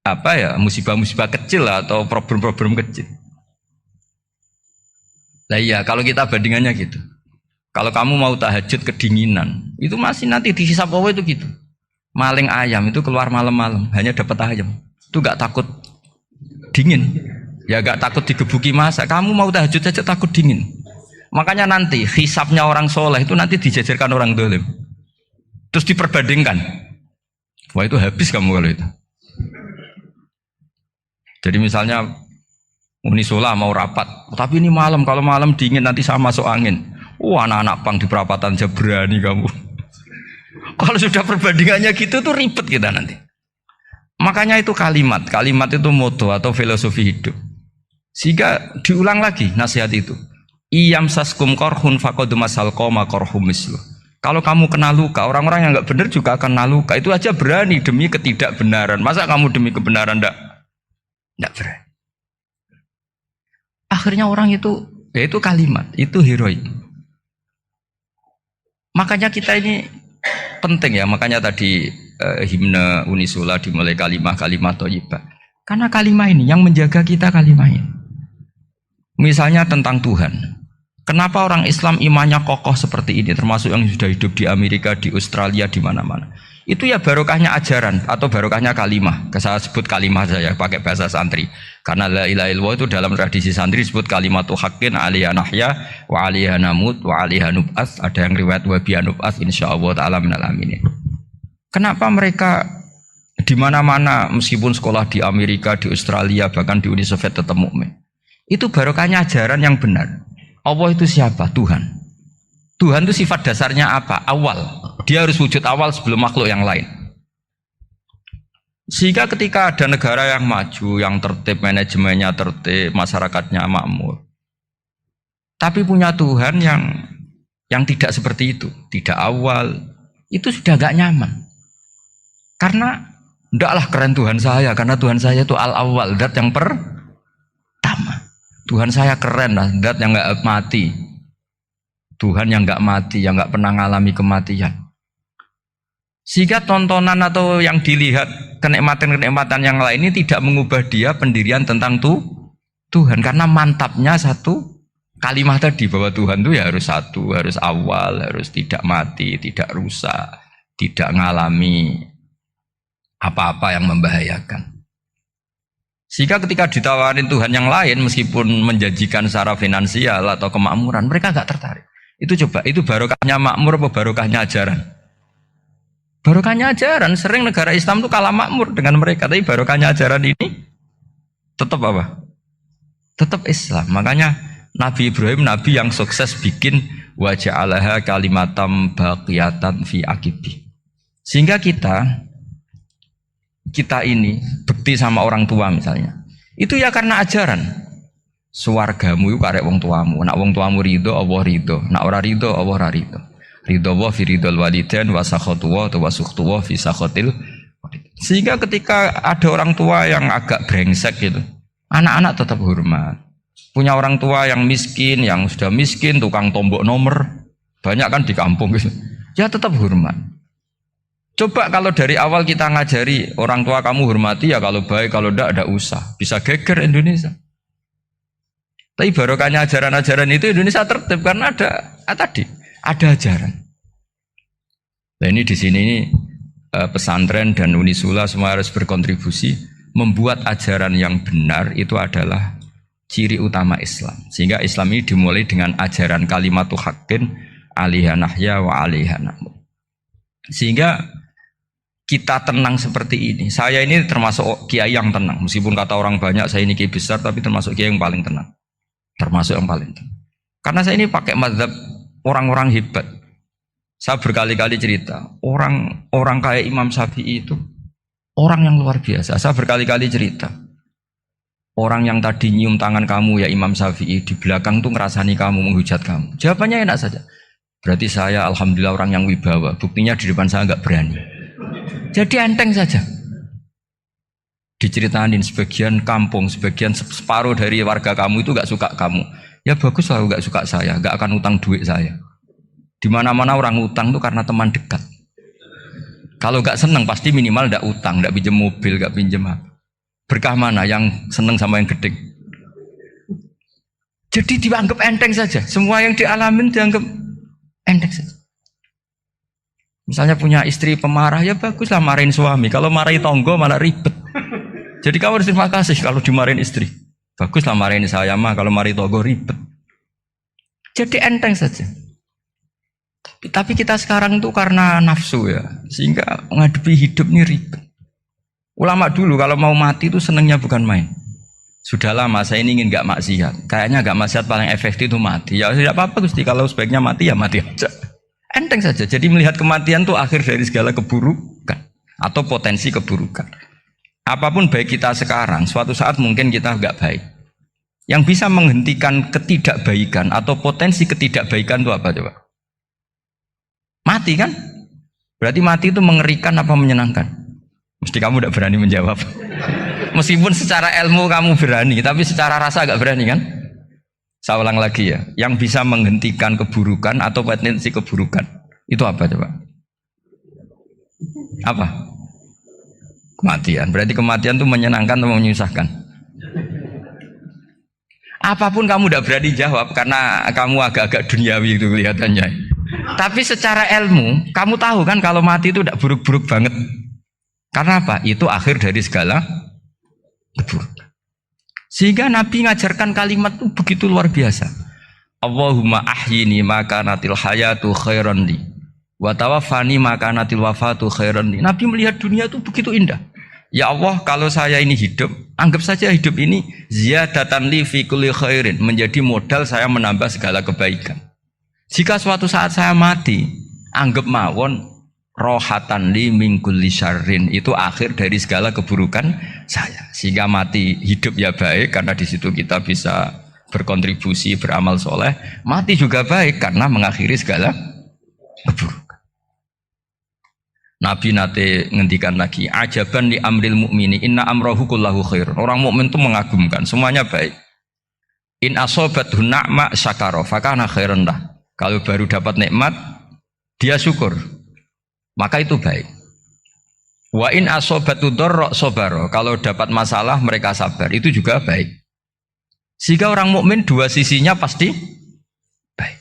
apa ya, musibah-musibah kecil atau problem-problem kecil. Lah iya, kalau kita bandingannya gitu. Kalau kamu mau tahajud kedinginan, itu masih nanti dihisab Allah itu gitu. Maling ayam itu keluar malam-malam, hanya dapat ayam. Itu gak takut dingin. Ya gak takut digebuki masa. Kamu mau tahajud saja takut dingin. Makanya nanti hisabnya orang soleh itu nanti dijajarkan orang dolim. Terus diperbandingkan. Wah itu habis kamu kalau itu. Jadi misalnya Unisola mau rapat, tapi ini malam, kalau malam dingin nanti sama masuk angin. Anak-anak pang di perapatan aja berani kamu. Kalau sudah perbandingannya gitu tuh ribet kita nanti. Makanya itu kalimat itu moto atau filosofi hidup. Sehingga diulang lagi nasihat itu. Iyam saskum korhun faqad masal qoma korhum mislu. Kalau kamu kena luka, orang-orang yang nggak benar juga akan kena luka. Itu aja berani demi ketidakbenaran. Masa kamu demi kebenaran nggak berani? Akhirnya orang itu, ya itu kalimat, itu heroik. Makanya kita ini penting ya. Makanya tadi himne Unisula dimulai kalimat thayyibah. Karena kalimat ini yang menjaga kita kalimat ini. Misalnya tentang Tuhan. Kenapa orang Islam imannya kokoh seperti ini, termasuk yang sudah hidup di Amerika, di Australia, di mana-mana. Itu ya barokahnya ajaran atau barokahnya kalimah. Saya sebut kalimah saja pakai bahasa santri. Karena la ilaha illallah itu dalam tradisi santri disebut kalimatu haqqin alaiha nahya wa alaiha namut wa alaiha nub'ats. Ada yang riwayat wa biha nub'ats insyaallah taala minal aminin. Kenapa mereka di mana-mana meskipun sekolah di Amerika, di Australia, bahkan di Uni Soviet tetap mukmin? Itu barokahnya ajaran yang benar. Allah itu siapa? Tuhan. Tuhan itu sifat dasarnya apa? Awal. Dia harus wujud awal sebelum makhluk yang lain. Sehingga ketika ada negara yang maju, yang tertib, manajemennya tertib, masyarakatnya makmur, tapi punya Tuhan yang tidak seperti itu, tidak awal, itu sudah gak nyaman. Karena ndaklah keren Tuhan saya, karena Tuhan saya itu al-awwal, zat yang pertama. Tuhan saya keren lah, zat yang gak mati. Tuhan yang gak mati, yang gak pernah mengalami kematian. Sehingga tontonan atau yang dilihat kenikmatan-kenikmatan yang lain ini tidak mengubah dia pendirian tentang Tuhan. Karena mantapnya satu kalimat tadi bahwa Tuhan itu ya harus satu, harus awal, harus tidak mati, tidak rusak, tidak mengalami apa-apa yang membahayakan. Sehingga ketika ditawarin Tuhan yang lain meskipun menjanjikan secara finansial atau kemakmuran, mereka gak tertarik. Itu coba, itu barokahnya makmur apa barokahnya ajaran? Barokahnya ajaran. Sering negara Islam itu kalah makmur dengan mereka, tapi barokahnya ajaran ini tetap apa? Tetap Islam. Makanya Nabi Ibrahim, Nabi yang sukses bikin wa ja'alaha kalimatam baqiyatan fi aqibi. Sehingga kita ini bekti sama orang tua misalnya, itu ya karena ajaran. Suwargamu itu karek wong tuamu. Nak wong tuamu ridho, Allah ridho. Nak ora ridho, Allah ora ridho. Ridho wa fi ridhol walidain wa sakhatu wa sukhtu wa fi sakhatil. Sehingga ketika ada orang tua yang agak brengsek gitu, anak-anak tetap hormat. Punya orang tua yang miskin, yang sudah miskin, tukang tombok nomor, banyak kan di kampung gitu. Ya tetap hormat. Coba kalau dari awal kita ngajari orang tua kamu hormati ya, kalau baik, kalau tidak usah. Bisa geger Indonesia. Tapi barokahnya ajaran-ajaran itu Indonesia tertib karena ada ajaran. Nah ini di sini ini pesantren dan Unisula semua harus berkontribusi membuat ajaran yang benar itu adalah ciri utama Islam. Sehingga Islam ini dimulai dengan ajaran kalimatu haqqin alaiha nahya wa alaiha namut. Sehingga kita tenang seperti ini. Saya ini termasuk kiai yang tenang. Meskipun kata orang banyak saya ini kiai besar, tapi termasuk kiai yang paling tenang. Termasuk yang paling tenang. Karena saya ini pakai mazhab orang-orang hebat. Saya berkali-kali cerita, orang kayak Imam Syafi'i itu orang yang luar biasa. Saya berkali-kali cerita. Orang yang tadi nyium tangan kamu ya Imam Syafi'i, di belakang tuh ngerasani kamu, menghujat kamu. Jawabannya enak saja. Berarti saya alhamdulillah orang yang wibawa. Buktinya di depan saya enggak berani. Jadi enteng saja. Diceritain sebagian kampung, sebagian separuh dari warga kamu itu gak suka kamu. Ya bagus lah gak suka saya, gak akan utang duit saya. Di mana-mana orang utang itu karena teman dekat. Kalau gak seneng pasti minimal gak utang, gak pinjam mobil, gak pinjam apa. Berkah mana yang seneng sama yang gede? Jadi dianggap enteng saja. Semua yang dialamin dianggap enteng saja. Misalnya punya istri pemarah, ya baguslah marahin suami. Kalau marahin tonggo malah ribet. Jadi kamu harus terima kasih kalau dimarahin istri. Baguslah marahin saya mah, kalau marahin tonggo ribet. Jadi enteng saja. Tapi kita sekarang tuh karena nafsu ya, sehingga menghadapi hidup ini ribet. Ulama dulu kalau mau mati itu senengnya bukan main. Sudah lama saya ini ingin gak maksiat. Kayaknya gak maksiat paling efektif itu mati. Ya tidak apa-apa Gusti, kalau sebaiknya mati ya mati aja. Enteng saja. Jadi melihat kematian itu akhir dari segala keburukan atau potensi keburukan. Apapun baik kita sekarang, suatu saat mungkin kita gak baik. Yang bisa menghentikan ketidakbaikan atau potensi ketidakbaikan itu apa coba? Mati kan? Berarti mati itu mengerikan apa menyenangkan? Mesti kamu tidak berani menjawab. Meskipun secara ilmu kamu berani, tapi secara rasa agak berani kan? Saya ulang lagi ya. Yang bisa menghentikan keburukan atau potensi keburukan itu apa coba? Apa? Kematian. Berarti kematian itu menyenangkan atau menyusahkan? Apapun kamu tidak berani jawab karena kamu agak-agak duniawi itu kelihatannya. Tapi secara ilmu, kamu tahu kan kalau mati itu tidak buruk-buruk banget. Karena apa? Itu akhir dari segala keburukan. Sehingga Nabi ngajarkan kalimat itu begitu luar biasa. Allahumma ahyini maka natil hayatu khairan li wa tawaffani maka natil wafatu khairan li. Nabi melihat dunia itu begitu indah. Ya Allah, kalau saya ini hidup, anggap saja hidup ini ziyadatan li fi kulli khairin, menjadi modal saya menambah segala kebaikan. Jika suatu saat saya mati, anggap mawon rohatan li min kulli syarrin, itu akhir dari segala keburukan saya. Sehingga mati hidup ya baik karena di situ kita bisa berkontribusi beramal soleh. Mati juga baik karena mengakhiri segala keburukan. Nabi nate ngendikan lagi, ajaban li amril mu'mini inna amrahu kullahu khair. Orang mukmin itu mengagumkan, semuanya baik. In asobathu na'ma syakara fakana khairan lah. Kalau baru dapat nikmat, dia syukur, maka itu baik. Wa in asobatu dharra sabara. Kalau dapat masalah mereka sabar, itu juga baik. Sehingga orang mukmin dua sisinya pasti baik.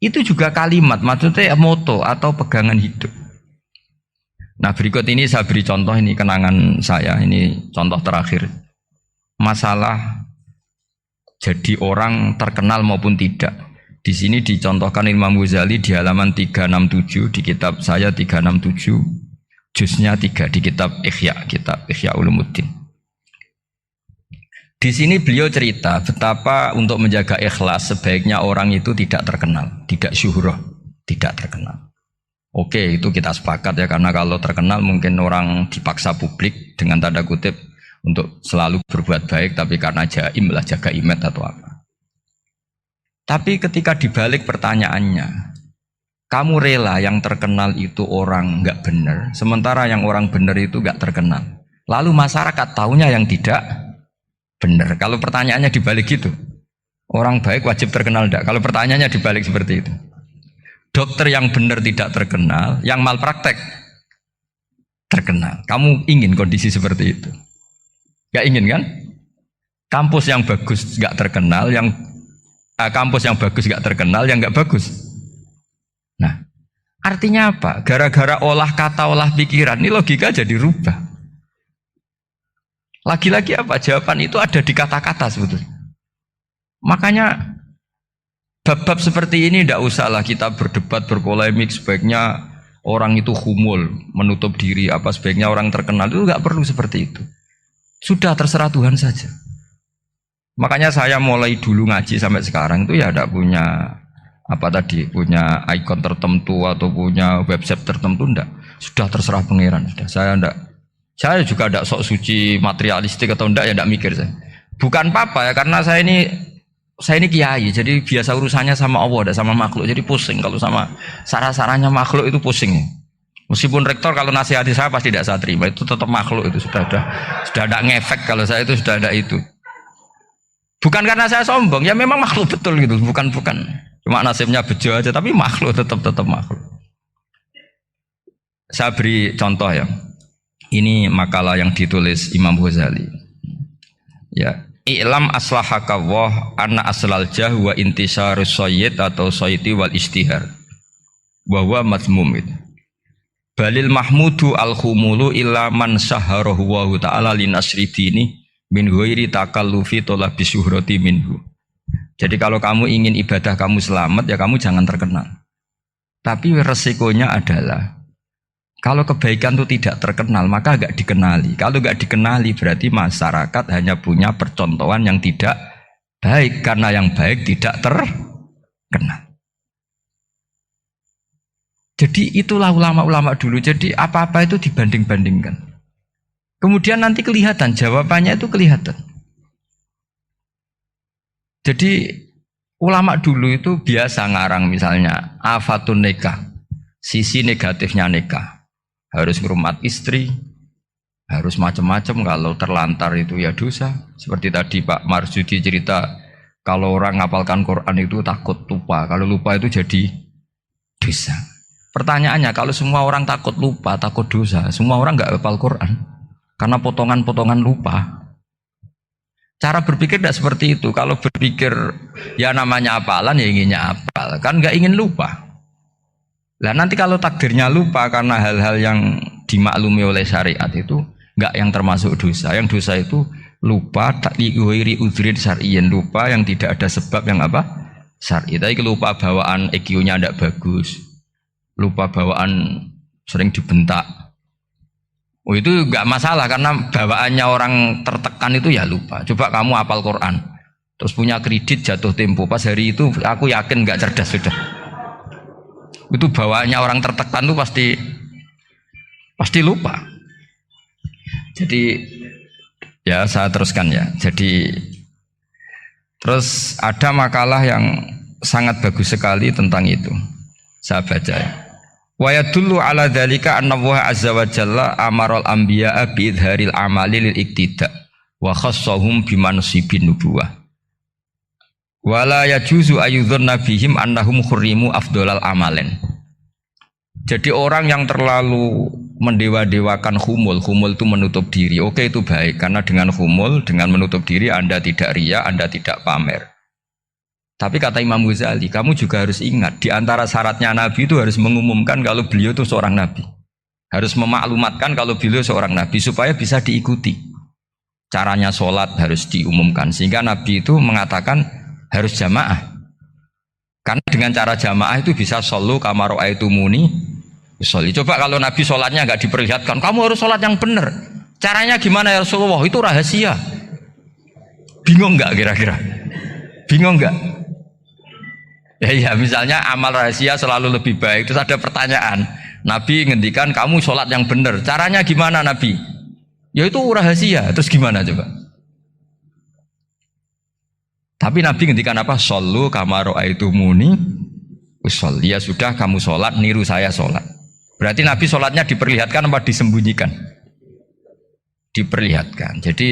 Itu juga kalimat, maksudnya moto atau pegangan hidup. Nah berikut ini saya beri contoh, ini kenangan saya, ini contoh terakhir. Masalah jadi orang terkenal maupun tidak. Di sini dicontohkan Imam Ghazali di halaman 367 di kitab saya 367, juznya 3 di kitab Ihya Ulumuddin. Di sini beliau cerita betapa untuk menjaga ikhlas sebaiknya orang itu tidak terkenal, tidak syuhrah, tidak terkenal. Oke, itu kita sepakat ya, karena kalau terkenal mungkin orang dipaksa publik dengan tanda kutip untuk selalu berbuat baik, tapi karena jaim lah, jaga image atau apa. Tapi ketika dibalik pertanyaannya, kamu rela yang terkenal itu orang nggak benar, sementara yang orang benar itu nggak terkenal. Lalu masyarakat taunya yang tidak benar. Kalau pertanyaannya dibalik gitu, orang baik wajib terkenal enggak? Kalau pertanyaannya dibalik seperti itu, dokter yang benar tidak terkenal, yang malpraktek terkenal. Kamu ingin kondisi seperti itu? Nggak ingin kan? Kampus yang bagus nggak terkenal, kampus yang bagus nggak terkenal, yang nggak bagus. Nah, artinya apa? Gara-gara olah kata, olah pikiran, ini logika jadi rubah. Lagi-lagi apa? Jawaban itu ada di kata-kata sebetulnya. Makanya bab-bab seperti ini tidak usahlah kita berdebat, berpolemik. Sebaiknya orang itu humul, menutup diri. Apa sebaiknya orang terkenal, itu nggak perlu seperti itu. Sudah terserah Tuhan saja. Makanya saya mulai dulu ngaji sampai sekarang itu ya tidak punya punya ikon tertentu atau punya website tertentu, enggak. Sudah terserah pangeran, sudah. Saya juga tidak sok suci materialistik atau enggak, ya tidak mikir saya. Bukan apa-apa ya, karena saya ini kiai, jadi biasa urusannya sama Allah, tidak sama makhluk. Jadi pusing kalau sama sarah-sarahnya makhluk itu pusing. Meskipun rektor kalau nasihati saya pasti tidak saya terima, itu tetap makhluk, itu sudah ada ngefek kalau saya itu sudah ada itu. Bukan karena saya sombong, ya memang makhluk betul gitu, bukan. Cuma nasibnya bejo aja, tapi makhluk tetap makhluk. Saya beri contoh ya. Ini makalah yang ditulis Imam Ghazali. Ya, i'lam aslahaka Allah anna aslal jah wa intisarus sayyid atau sayyidi wal istihar. Wa huwa mazmum itu. Balil mahmudu al-khumulu illa man saharahu wa ta'ala li nasri dini min ghairi takallufi talabi syuhrati minhu. Jadi kalau kamu ingin ibadah kamu selamat, ya kamu jangan terkenal. Tapi resikonya adalah kalau kebaikan itu tidak terkenal, maka gak dikenali. Kalau gak dikenali berarti masyarakat hanya punya percontohan yang tidak baik, karena yang baik tidak terkenal. Jadi itulah ulama-ulama dulu. Jadi apa-apa itu dibanding-bandingkan. Kemudian nanti kelihatan, jawabannya itu kelihatan. Jadi ulama dulu itu biasa ngarang misalnya afatun nikah, sisi negatifnya nikah, harus ngurmat istri, harus macam-macam, kalau terlantar itu ya dosa. Seperti tadi Pak Marsudi cerita, kalau orang ngapalkan Quran itu takut lupa, kalau lupa itu jadi dosa. Pertanyaannya, kalau semua orang takut lupa, takut dosa, semua orang nggak hafal Quran karena potongan-potongan lupa. Cara berpikir tidak seperti itu. Kalau berpikir ya namanya hafalan ya inginnya hafal, kan nggak ingin lupa. Nah nanti kalau takdirnya lupa karena hal-hal yang dimaklumi oleh syariat itu nggak yang termasuk dosa. Yang dosa itu lupa takliwiri udhrin syar'iyin, lupa yang tidak ada sebab yang apa? Syar'i. Tapi lupa bawaan EQ-nya tidak bagus, lupa bawaan sering dibentak. Oh itu nggak masalah karena bawaannya orang tertekan itu ya lupa. Coba kamu hafal Quran, terus punya kredit jatuh tempo, pas hari itu aku yakin nggak cerdas sudah. Itu bawaannya orang tertekan tuh pasti lupa. Jadi ya saya teruskan ya. Jadi terus ada makalah yang sangat bagus sekali tentang itu. Saya baca ya. Wa yadullu ala dzalika anna Allah azza wa jalla amaral anbiya'a bi idharil amali lil iktida wa khassahum bi mansibin nubuwah. Wala yajuzu ayyudhanna bihim annahum khurrimu afdhalal amalen. Jadi orang yang terlalu mendewa-dewakan khumul itu menutup diri. Oke itu baik, karena dengan khumul, dengan menutup diri Anda tidak riya, Anda tidak pamer. Tapi kata Imam Ghazali, kamu juga harus ingat, di antara syaratnya Nabi itu harus mengumumkan kalau beliau itu seorang Nabi. Harus memaklumatkan kalau beliau seorang Nabi supaya bisa diikuti. Caranya sholat harus diumumkan, sehingga Nabi itu mengatakan harus jamaah. Karena dengan cara jamaah itu bisa shollu kama ra'aitumuni usolli. Coba kalau Nabi sholatnya nggak diperlihatkan, kamu harus sholat yang benar. Caranya gimana ya Rasulullah? Itu rahasia. Bingung nggak kira-kira? Bingung nggak? Ya misalnya amal rahasia selalu lebih baik. Terus ada pertanyaan, Nabi ngendikan kamu sholat yang benar. Caranya gimana Nabi? Ya itu rahasia. Terus gimana coba? Tapi Nabi ngendikan apa? Shollu kama ra'aitumuni usolli. Ya sudah kamu sholat, niru saya sholat. Berarti Nabi sholatnya diperlihatkan apa disembunyikan? Diperlihatkan. Jadi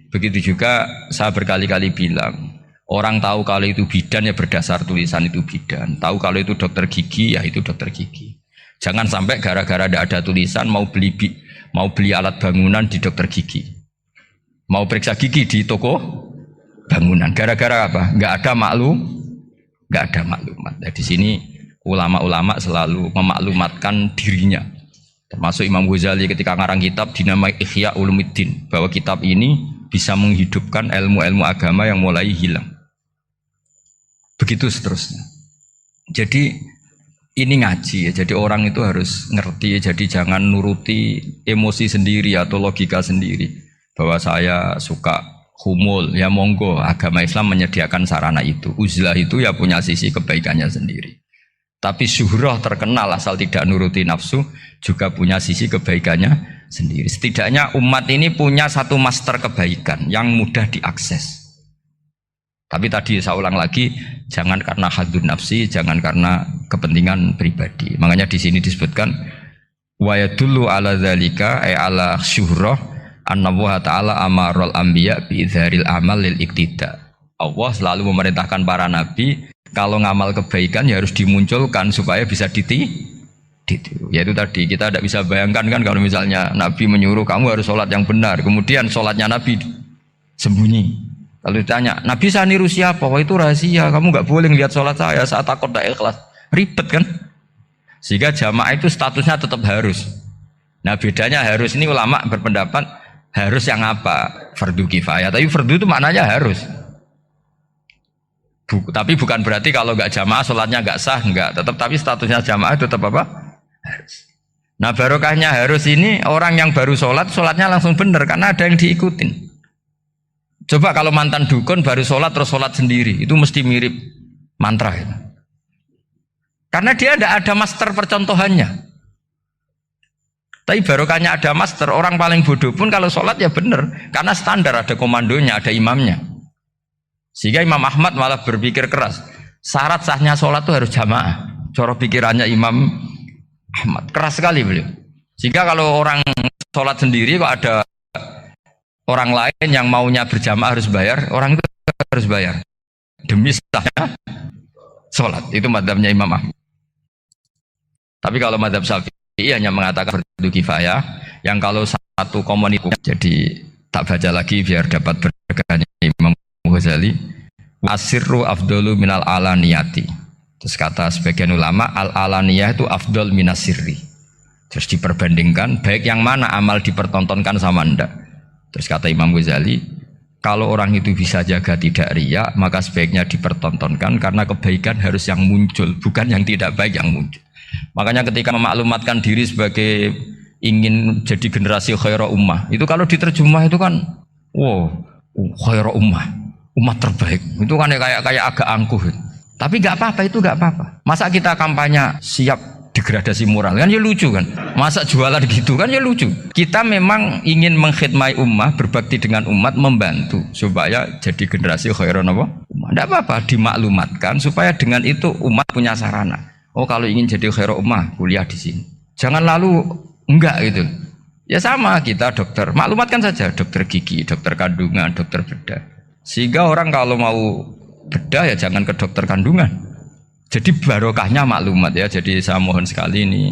begitu juga saya berkali-kali bilang, orang tahu kalau itu bidan ya berdasar tulisan itu bidan. Tahu kalau itu dokter gigi ya itu dokter gigi. Jangan sampai gara-gara tidak ada tulisan mau beli alat bangunan di dokter gigi, mau periksa gigi di toko bangunan. Gara-gara apa? Nggak ada maklumat. Nah, di sini ulama-ulama selalu memaklumatkan dirinya. Termasuk Imam Ghazali ketika ngarang kitab dinamai Ihya Ulumuddin, bahwa kitab ini bisa menghidupkan ilmu-ilmu agama yang mulai hilang. Begitu seterusnya. Jadi ini ngaji ya. Jadi orang itu harus ngerti. Jadi jangan nuruti emosi sendiri atau logika sendiri. Bahwa saya suka humul, ya monggo. Agama Islam menyediakan sarana itu. Uzlah itu ya punya sisi kebaikannya sendiri. Tapi syuhrah terkenal asal tidak nuruti nafsu juga punya sisi kebaikannya sendiri. Setidaknya umat ini punya satu master kebaikan yang mudah diakses. Tapi tadi saya ulang lagi, jangan karena hadun nafsi, jangan karena kepentingan pribadi. Makanya di sini disebutkan wa yadullu ala dzalika ay ala syuhrah anna Allah taala amarul anbiya bi idharil amal lil iktida. Allah selalu memerintahkan para nabi kalau ngamal kebaikan ya harus dimunculkan supaya bisa ditiru. Yaitu tadi kita tidak bisa bayangkan kan kalau misalnya Nabi menyuruh kamu harus sholat yang benar, kemudian sholatnya Nabi sembunyi. Kalau ditanya, Nabi saya niru siapa? Wah itu rahasia, kamu nggak boleh lihat sholat saya, saat takut tidak ikhlas. Ribet kan? Sehingga jamaah itu statusnya tetap harus. Nah bedanya harus ini ulama berpendapat harus yang apa? Fardu kifayah. Tapi fardu itu maknanya harus. Tapi bukan berarti kalau nggak jamaah sholatnya nggak sah, nggak. Tetap tapi statusnya jamaah tetap apa? Harus. Nah barokahnya harus ini orang yang baru sholat, sholatnya langsung bener karena ada yang diikutin. Coba kalau mantan dukun baru sholat terus sholat sendiri, itu mesti mirip mantra ya. Karena dia tidak ada master percontohannya. Tapi barokahnya ada master, orang paling bodoh pun kalau sholat ya bener, karena standar ada komandonya, ada imamnya. Sehingga Imam Ahmad malah berpikir keras, syarat sahnya sholat itu harus jamaah. Cara pikirannya Imam Ahmad keras sekali beliau. Sehingga kalau orang sholat sendiri kok ada orang lain yang maunya berjamaah harus bayar, orang itu harus bayar demi sahnya sholat. Itu madzhabnya Imam Ahmad. Tapi kalau madzhab Syafi'i hanya mengatakan fardu kifayah, yang kalau satu komunitas jadi tak baca lagi biar dapat berkahnya Imam Ghazali, asirru afdalu minal alaniyati. Terus kata sebagian ulama, al alaniyah itu afdal minasirri. Terus diperbandingkan baik yang mana amal dipertontonkan sama ndak. Terus kata Imam Ghazali, kalau orang itu bisa jaga tidak riya, maka sebaiknya dipertontonkan karena kebaikan harus yang muncul, bukan yang tidak baik yang muncul. Makanya ketika memaklumatkan diri sebagai ingin jadi generasi khairah ummah, itu kalau diterjemah itu kan wow, khairah ummah, umat terbaik. Itu kan kayak agak angkuh. Tapi nggak apa-apa, itu nggak apa-apa. Masa kita kampanye siap degradasi moral kan ya lucu kan. Masa jualan gitu kan ya lucu. Kita memang ingin mengkhidmati ummah, berbakti dengan umat, membantu supaya jadi generasi khairah ummah. Nggak apa-apa, dimaklumatkan supaya dengan itu umat punya sarana. Oh kalau ingin jadi khairah ummah, kuliah di sini. Jangan lalu enggak gitu. Ya sama kita dokter, maklumatkan saja dokter gigi, dokter kandungan, dokter bedah. Sehingga orang kalau mau bedah ya jangan ke dokter kandungan. Jadi barokahnya maklumat ya. Jadi saya mohon sekali ini,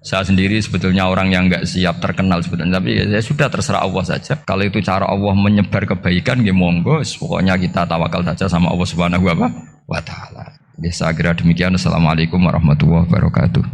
saya sendiri sebetulnya orang yang enggak siap terkenal sebetulnya, tapi ya sudah terserah Allah saja. Kalau itu cara Allah menyebar kebaikan, ya monggo. Pokoknya kita tawakal saja sama Allah Subhanahu wa Ta'ala. Ya, saya kira demikian. Assalamualaikum warahmatullahi wabarakatuh.